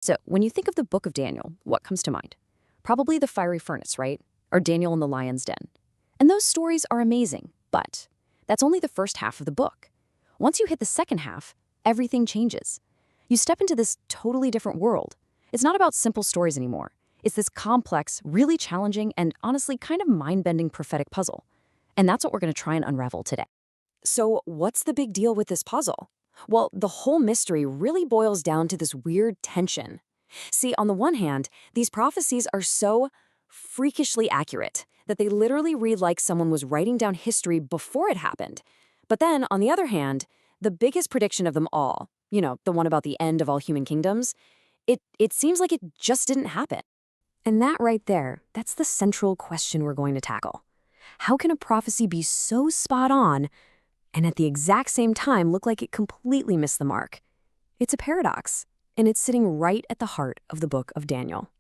So, when you think of the book of Daniel, what comes to mind? Probably the fiery furnace, right? Or Daniel in the lion's den. And those stories are amazing, but that's only the first half of the book. Once you hit the second half, everything changes. You step into this totally different world. It's not about simple stories anymore. It's this complex, really challenging, and honestly kind of mind-bending prophetic puzzle. And that's what we're going to try and unravel today. So, what's the big deal with this puzzle? Well, the whole mystery really boils down to this weird tension. See, on the one hand, these prophecies are so freakishly accurate that they literally read like someone was writing down history before it happened. But then, on the other hand, the biggest prediction of them all, the one about the end of all human kingdoms, it seems like it just didn't happen. And that right there, that's the central question we're going to tackle. How can a prophecy be so spot on and at the exact same time look like it completely missed the mark? It's a paradox, and it's sitting right at the heart of the book of Daniel.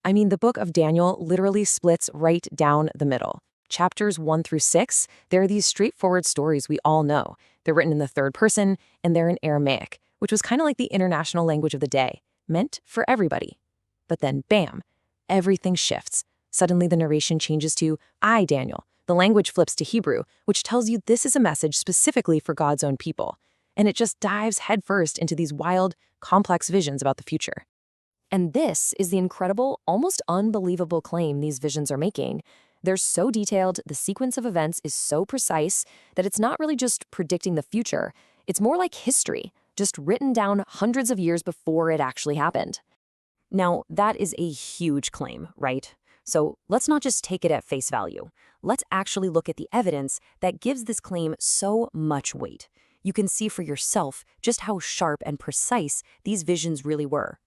I mean, the book of Daniel literally splits right down the middle. Chapters 1 through 6, there are these straightforward stories we all know. They're written in the third person, and they're in Aramaic, which was kind of like the international language of the day, meant for everybody. But then, bam, everything shifts. Suddenly the narration changes to, I, Daniel. The language flips to Hebrew, which tells you this is a message specifically for God's own people. And it just dives headfirst into these wild, complex visions about the future. And this is the incredible, almost unbelievable claim these visions are making. They're so detailed, the sequence of events is so precise that it's not really just predicting the future. It's more like history, just written down hundreds of years before it actually happened. Now, that is a huge claim, right? So let's not just take it at face value. Let's actually look at the evidence that gives this claim so much weight. You can see for yourself just how sharp and precise these visions really were.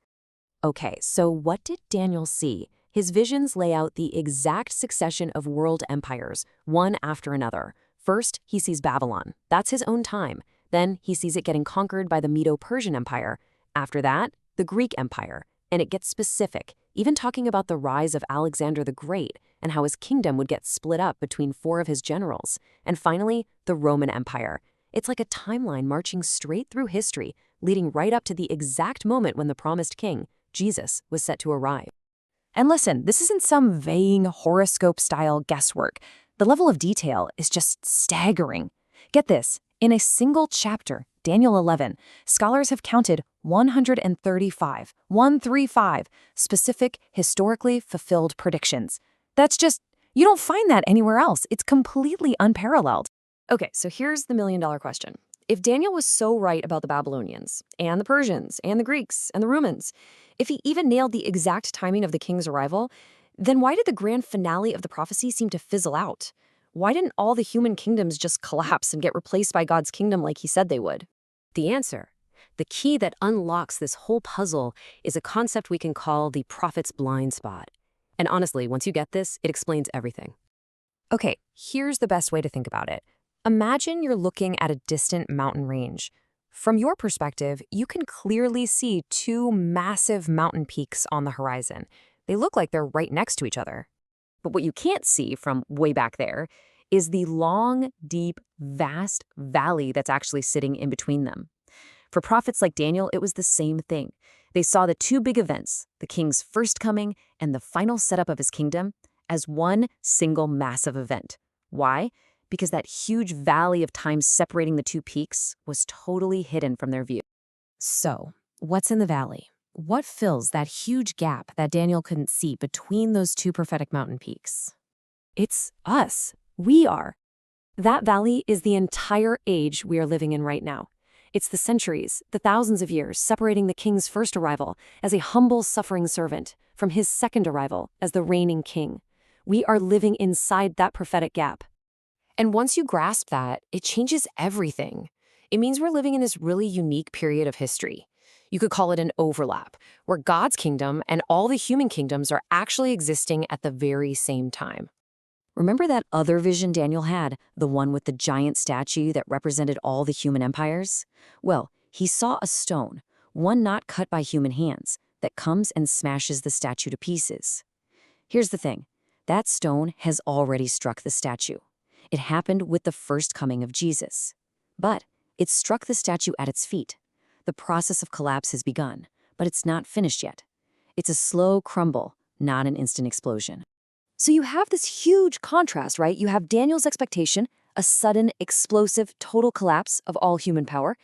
Okay, so what did Daniel see? His visions lay out the exact succession of world empires, one after another. First, he sees Babylon. That's his own time. Then he sees it getting conquered by the Medo-Persian Empire. After that, the Greek Empire. And it gets specific, even talking about the rise of Alexander the Great and how his kingdom would get split up between 4 of his generals. And finally, the Roman Empire. It's like a timeline marching straight through history, leading right up to the exact moment when the promised king, Jesus, was set to arrive. And listen, this isn't some vague horoscope-style guesswork. The level of detail is just staggering. Get this, in a single chapter, Daniel 11, scholars have counted 135 specific, historically fulfilled predictions. That's just, you don't find that anywhere else. It's completely unparalleled. Okay, so here's the million-dollar question. If Daniel was so right about the Babylonians, and the Persians, and the Greeks, and the Romans, if he even nailed the exact timing of the king's arrival, then why did the grand finale of the prophecy seem to fizzle out? Why didn't all the human kingdoms just collapse and get replaced by God's kingdom like he said they would? The answer, the key that unlocks this whole puzzle, is a concept we can call the prophet's blind spot. And honestly, once you get this, it explains everything. Okay, here's the best way to think about it. Imagine you're looking at a distant mountain range. From your perspective, you can clearly see 2 massive mountain peaks on the horizon. They look like they're right next to each other. But what you can't see from way back there is the long, deep, vast valley that's actually sitting in between them. For prophets like Daniel, it was the same thing. They saw the 2 big events, the king's first coming and the final setup of his kingdom, as one single massive event. Why? Because that huge valley of time separating the 2 peaks was totally hidden from their view. So, what's in the valley? What fills that huge gap that Daniel couldn't see between those 2 prophetic mountain peaks? It's us. We are. That valley is the entire age we are living in right now. It's the centuries, the thousands of years separating the king's first arrival as a humble, suffering servant from his second arrival as the reigning king. We are living inside that prophetic gap. And once you grasp that, it changes everything. It means we're living in this really unique period of history. You could call it an overlap, where God's kingdom and all the human kingdoms are actually existing at the very same time. Remember that other vision Daniel had, the one with the giant statue that represented all the human empires? Well, he saw a stone, one not cut by human hands, that comes and smashes the statue to pieces. Here's the thing. That stone has already struck the statue. It happened with the first coming of Jesus. But it struck the statue at its feet. The process of collapse has begun. but it's not finished yet. It's a slow crumble, not an instant explosion. So you have this huge contrast, right? You have Daniel's expectation, a sudden, explosive, total collapse of all human power.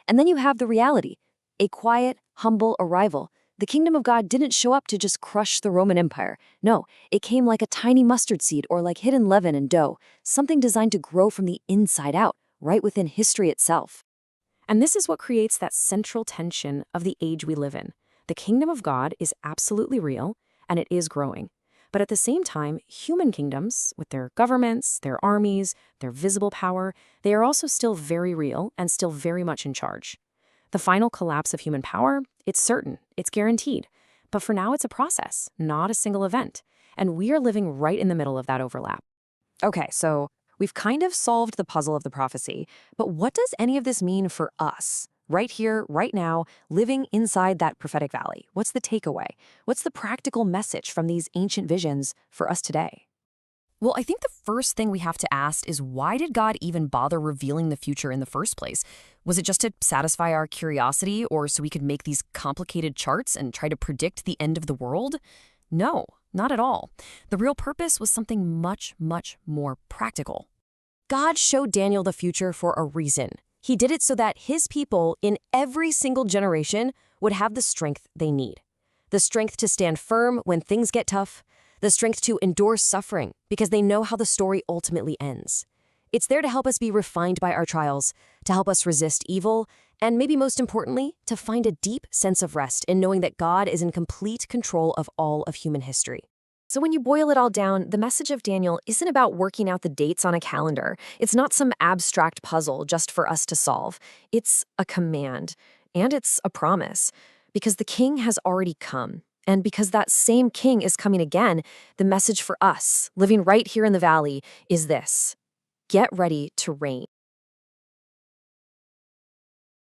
And then you have the reality, a quiet, humble arrival. The kingdom of God didn't show up to just crush the Roman Empire. No, it came like a tiny mustard seed or like hidden leaven in dough, something designed to grow from the inside out, right within history itself. And this is what creates that central tension of the age we live in. The kingdom of God is absolutely real, and it is growing. But at the same time, human kingdoms, with their governments, their armies, their visible power, they are also still very real and still very much in charge. The final collapse of human power, it's certain, it's guaranteed. But for now, it's a process, not a single event. And we are living right in the middle of that overlap. Okay, so we've kind of solved the puzzle of the prophecy, but what does any of this mean for us? Right here, right now, living inside that prophetic valley. What's the takeaway? What's the practical message from these ancient visions for us today? Well, I think the first thing we have to ask is, why did God even bother revealing the future in the first place? Was it just to satisfy our curiosity, or so we could make these complicated charts and try to predict the end of the world? No, not at all. The real purpose was something much, much more practical. God showed Daniel the future for a reason. He did it so that his people in every single generation would have the strength they need. The strength to stand firm when things get tough, the strength to endure suffering because they know how the story ultimately ends. It's there to help us be refined by our trials, to help us resist evil, and maybe most importantly, to find a deep sense of rest in knowing that God is in complete control of all of human history. So when you boil it all down, the message of Daniel isn't about working out the dates on a calendar. It's not some abstract puzzle just for us to solve. It's a command, and it's a promise. Because the king has already come, and because that same king is coming again, the message for us, living right here in the valley, is this: get ready to reign.